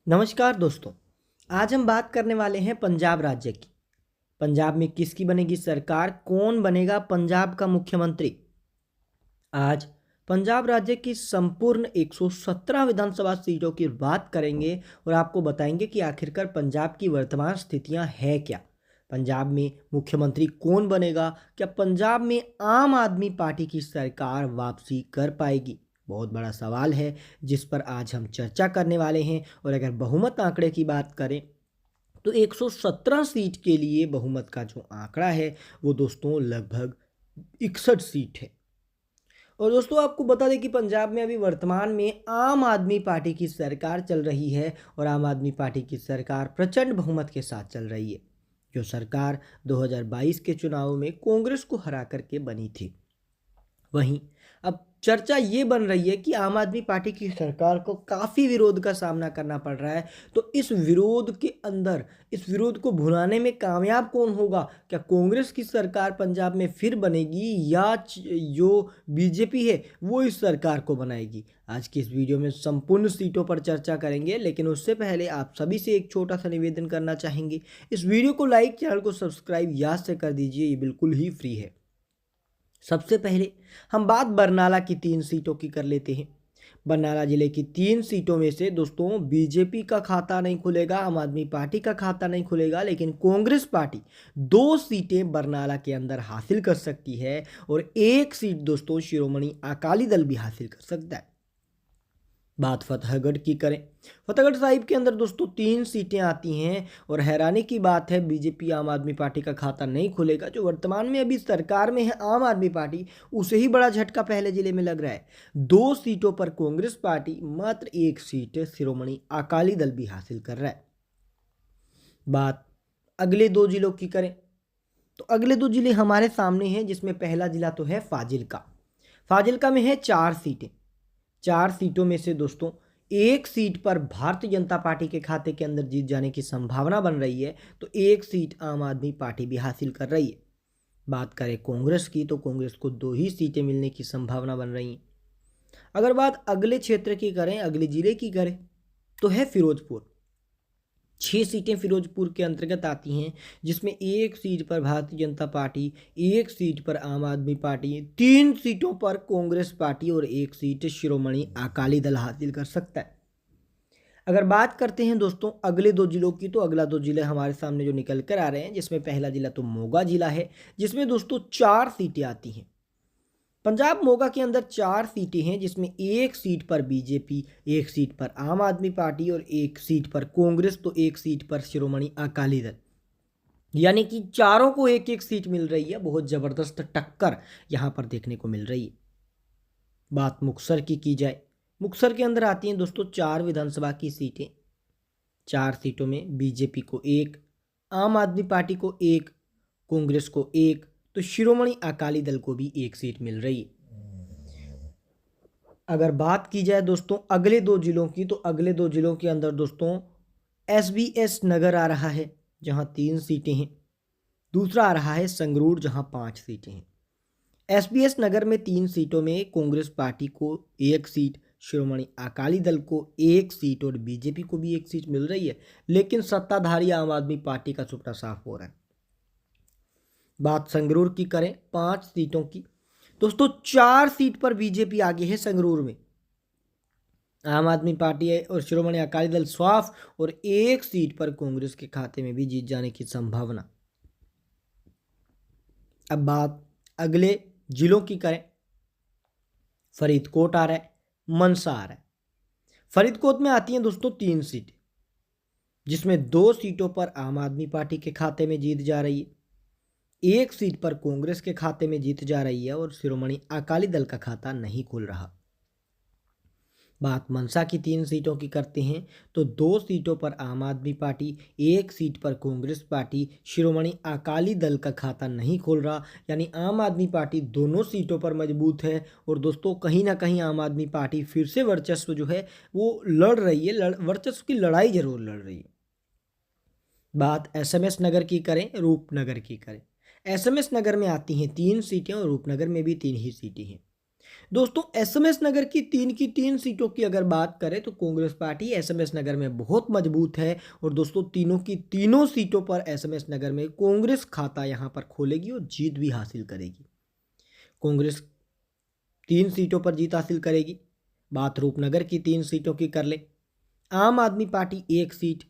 नमस्कार दोस्तों। आज हम बात करने वाले हैं पंजाब राज्य की। पंजाब में किसकी बनेगी सरकार, कौन बनेगा पंजाब का मुख्यमंत्री। आज पंजाब राज्य की संपूर्ण 117 विधानसभा सीटों की बात करेंगे और आपको बताएंगे कि आखिरकार पंजाब की वर्तमान स्थितियां है क्या। पंजाब में मुख्यमंत्री कौन बनेगा, क्या पंजाब में आम आदमी पार्टी की सरकार वापसी कर पाएगी। बहुत बड़ा सवाल है जिस पर आज हम चर्चा करने वाले हैं। और अगर बहुमत आंकड़े की बात करें तो 117 सीट के लिए बहुमत का जो आंकड़ा है वो दोस्तों लगभग 61 सीट है। और दोस्तों आपको बता दें कि पंजाब में अभी वर्तमान में आम आदमी पार्टी की सरकार चल रही है और आम आदमी पार्टी की सरकार प्रचंड बहुमत के साथ चल रही है, जो सरकार 2022 के चुनाव में कांग्रेस को हरा करके बनी थी। वहीं अब चर्चा ये बन रही है कि आम आदमी पार्टी की सरकार को काफ़ी विरोध का सामना करना पड़ रहा है। तो इस विरोध के अंदर इस विरोध को भुनाने में कामयाब कौन होगा, क्या कांग्रेस की सरकार पंजाब में फिर बनेगी या जो बीजेपी है वो इस सरकार को बनाएगी। आज की इस वीडियो में संपूर्ण सीटों पर चर्चा करेंगे, लेकिन उससे पहले आप सभी से एक छोटा सा निवेदन करना चाहेंगे। इस वीडियो को लाइक, चैनल को सब्सक्राइब याद से कर दीजिए, ये बिल्कुल ही फ्री है। सबसे पहले हम बात बरनाला की 3 सीटों की कर लेते हैं। बरनाला जिले की 3 सीटों में से दोस्तों बीजेपी का खाता नहीं खुलेगा, आम आदमी पार्टी का खाता नहीं खुलेगा, लेकिन कांग्रेस पार्टी 2 सीटें बरनाला के अंदर हासिल कर सकती है और एक सीट दोस्तों शिरोमणि अकाली दल भी हासिल कर सकता है। बात फतेहगढ़ की करें, फतेहगढ़ साहिब के अंदर दोस्तों 3 सीटें आती हैं और हैरानी की बात है बीजेपी आम आदमी पार्टी का खाता नहीं खुलेगा। जो वर्तमान में अभी सरकार में है आम आदमी पार्टी, उसे ही बड़ा झटका पहले जिले में लग रहा है। 2 सीटों पर कांग्रेस पार्टी, मात्र एक सीट शिरोमणि अकाली दल भी हासिल कर रहा है। बात अगले 2 जिलों की करें तो अगले 2 जिले हमारे सामने हैं, जिसमें पहला जिला तो है फाजिल्का। फाजिल्का में है 4 सीटें। 4 सीटों में से दोस्तों एक सीट पर भारतीय जनता पार्टी के खाते के अंदर जीत जाने की संभावना बन रही है, तो एक सीट आम आदमी पार्टी भी हासिल कर रही है। बात करें कांग्रेस की तो कांग्रेस को 2 ही सीटें मिलने की संभावना बन रही है। अगर बात अगले क्षेत्र की करें, अगले जिले की करें तो है फिरोजपुर। 6 सीटें फिरोजपुर के अंतर्गत आती हैं, जिसमें एक सीट पर भारतीय जनता पार्टी, एक सीट पर आम आदमी पार्टी, 3 सीटों पर कांग्रेस पार्टी और एक सीट शिरोमणि अकाली दल हासिल कर सकता है। अगर बात करते हैं दोस्तों अगले 2 जिलों की, तो अगला 2 जिले हमारे सामने जो निकल कर आ रहे हैं, जिसमें पहला जिला तो मोगा जिला है, जिसमें दोस्तों 4 सीटें आती हैं। पंजाब मोगा के अंदर 4 सीटें हैं, जिसमें एक सीट पर बीजेपी, एक सीट पर आम आदमी पार्टी और एक सीट पर कांग्रेस, तो एक सीट पर शिरोमणि अकाली दल। यानी कि चारों को एक एक सीट मिल रही है। बहुत जबरदस्त टक्कर यहां पर देखने को मिल रही है। बात मुक्तसर की जाए, मुक्तसर के अंदर आती हैं दोस्तों 4 विधानसभा की सीटें। 4 सीटों में बीजेपी को एक, आम आदमी पार्टी को एक, कांग्रेस को एक, तो शिरोमणि अकाली दल को भी एक सीट मिल रही है। अगर बात की जाए दोस्तों अगले 2 जिलों की, तो अगले 2 जिलों के अंदर दोस्तों SBS नगर आ रहा है, जहां 3 सीटें हैं। दूसरा आ रहा है संगरूर, जहां 5 सीटें हैं। SBS नगर में 3 सीटों में कांग्रेस पार्टी को एक सीट, शिरोमणि अकाली दल को एक सीट और बीजेपी को भी एक सीट मिल रही है, लेकिन सत्ताधारी आम आदमी पार्टी का सुपड़ा साफ हो रहा है। बात संगरूर की करें 5 सीटों की, दोस्तों 4 सीट पर बीजेपी आगे है संगरूर में। आम आदमी पार्टी है और शिरोमणि अकाली दल साफ, और एक सीट पर कांग्रेस के खाते में भी जीत जाने की संभावना। अब बात अगले जिलों की करें, फरीदकोट आ रहा है, मनसा आ रहा है। फरीदकोट में आती हैं दोस्तों 3 सीटें, जिसमें 2 सीटों पर आम आदमी पार्टी के खाते में जीत जा रही है, एक सीट पर कांग्रेस के खाते में जीत जा रही है और शिरोमणि अकाली दल का खाता नहीं खुल रहा। बात मनसा की 3 सीटों की करते हैं, तो 2 सीटों पर आम आदमी पार्टी, एक सीट पर कांग्रेस पार्टी, शिरोमणि अकाली दल का खाता नहीं खोल रहा। यानी आम आदमी पार्टी दोनों सीटों पर मजबूत है और दोस्तों कहीं ना कहीं आम आदमी पार्टी फिर से वर्चस्व जो है वो लड़ रही है, वर्चस्व की लड़ाई जरूर लड़ रही है। बात SMS नगर की करें, रूपनगर की करें। SMS नगर में आती हैं 3 सीटें और रूपनगर में भी 3 ही सीटें हैं। दोस्तों एसएमएस नगर की तीन सीटों की अगर बात करें तो कांग्रेस पार्टी एसएमएस नगर में बहुत मजबूत है और दोस्तों तीनों की तीनों सीटों पर एसएमएस नगर में कांग्रेस खाता यहां पर खोलेगी और जीत भी हासिल करेगी। कांग्रेस 3 सीटों पर जीत हासिल करेगी। बात रूपनगर की 3 सीटों की कर ले, Aam Aadmi party 1 seat,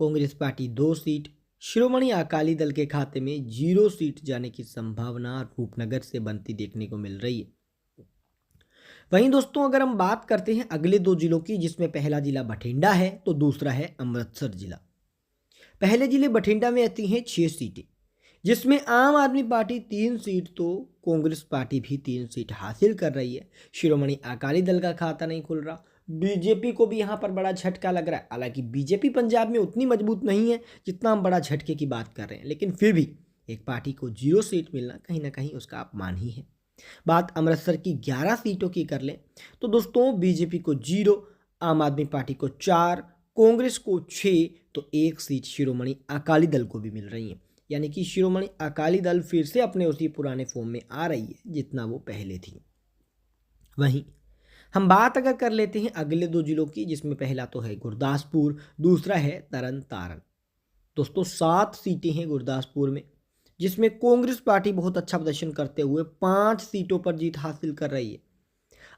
Congress party 2 seat, Shiromani Akali Dal के खाते में 0 सीट जाने की संभावना रूपनगर से बनती देखने को मिल रही है। वहीं दोस्तों अगर हम बात करते हैं अगले 2 जिलों की, जिसमें पहला जिला बठिंडा है तो दूसरा है अमृतसर जिला। पहले जिले बठिंडा में आती हैं 6 सीटें, जिसमें आम आदमी पार्टी 3 सीट तो कांग्रेस पार्टी भी 3 सीट हासिल कर रही है। शिरोमणि अकाली दल का खाता नहीं खुल रहा, बीजेपी को भी यहाँ पर बड़ा झटका लग रहा है। हालांकि बीजेपी पंजाब में उतनी मजबूत नहीं है जितना हम बड़ा झटके की बात कर रहे हैं, लेकिन फिर भी एक पार्टी को 0 सीट मिलना कहीं ना कहीं उसका अपमान ही है। बात अमृतसर की 11 सीटों की कर लें तो दोस्तों बीजेपी को 0, आम आदमी पार्टी को 4, कांग्रेस को 6 तो 1 सीट शिरोमणि अकाली दल को भी मिल रही है। यानी कि शिरोमणि अकाली दल फिर से अपने उसी पुराने फॉर्म में आ रही है जितना वो पहले थी। वहीं हम बात अगर कर लेते हैं अगले 2 जिलों की, जिसमें पहला तो है गुरदासपुर, दूसरा है तरन तारण। दोस्तों 7 सीटें हैं गुरदासपुर में, जिसमें कांग्रेस पार्टी बहुत अच्छा प्रदर्शन करते हुए 5 सीटों पर जीत हासिल कर रही है।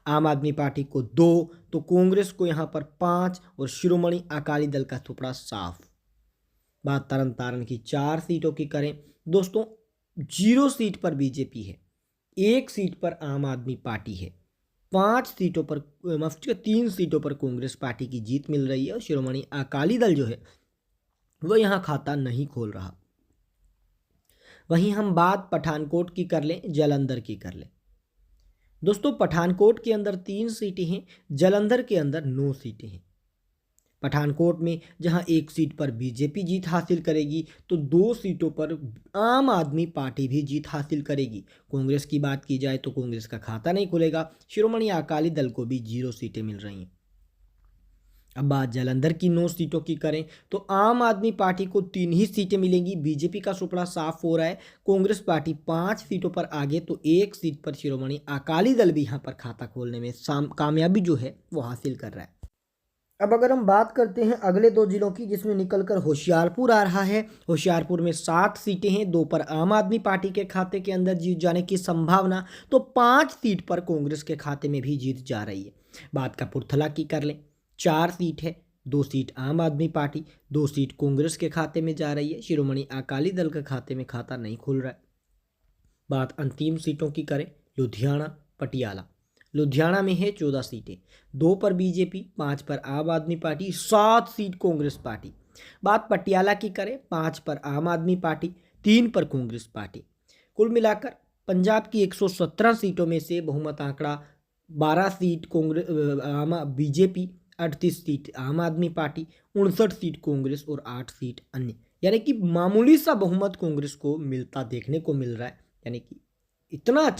आम आदमी पार्टी को 2 तो कांग्रेस को यहाँ पर 5 और शिरोमणि अकाली दल का टुकड़ा साफ। बात तरन तारण की 4 सीटों की करें दोस्तों, 0 सीट पर बीजेपी है, 1 सीट पर आम आदमी पार्टी है, 5 सीटों पर 3 सीटों पर कांग्रेस पार्टी की जीत मिल रही है और शिरोमणि अकाली दल जो है वो यहाँ खाता नहीं खोल रहा। वहीं हम बात पठानकोट की कर लें, जालंधर की कर लें। दोस्तों पठानकोट के अंदर 3 सीटें हैं, जालंधर के अंदर 9 सीटें हैं। पठानकोट में जहां 1 सीट पर बीजेपी जीत हासिल करेगी तो 2 सीटों पर आम आदमी पार्टी भी जीत हासिल करेगी। कांग्रेस की बात की जाए तो कांग्रेस का खाता नहीं खुलेगा, शिरोमणि अकाली दल को भी 0 सीटें मिल रही हैं। अब बात जालंधर की 9 सीटों की करें तो आम आदमी पार्टी को 3 ही सीटें मिलेंगी, बीजेपी का सुपड़ा साफ हो रहा है। कांग्रेस पार्टी 5 सीटों पर आगे तो 1 सीट पर शिरोमणि अकाली दल भी यहाँ पर खाता खोलने में कामयाबी जो है वो हासिल कर रहा है। अब अगर हम बात करते हैं अगले 2 जिलों की, जिसमें निकलकर होशियारपुर आ रहा है। होशियारपुर में 7 सीटें हैं, 2 पर आम आदमी पार्टी के खाते के अंदर जीत जाने की संभावना तो 5 सीट पर कांग्रेस के खाते में भी जीत जा रही है। बात कपूरथला की कर लें, 4 सीट है, 2 सीट आम आदमी पार्टी, 2 सीट कांग्रेस के खाते में जा रही है। शिरोमणि अकाली दल के खाते में खाता नहीं खुल रहा है। बात अंतिम सीटों की करें, लुधियाना पटियाला। लुधियाना में है 14 सीटें, 2 पर बीजेपी, 5 पर आम Aadmi party, 7 seat Congress party. बात पटियाला की करें, 5 पर आम आदमी पार्टी, 3 पर कांग्रेस पार्टी। कुल मिलाकर पंजाब की 117 सीटों में से बहुमत आंकड़ा 12 सीट कांग्रेस बीजेपी, 38 सीट आम आदमी पार्टी, 59 सीट कांग्रेस और 8 सीट अन्य। यानी कि मामूली सा बहुमत कांग्रेस को मिलता देखने को मिल रहा है। यानी कि इतना अच्छा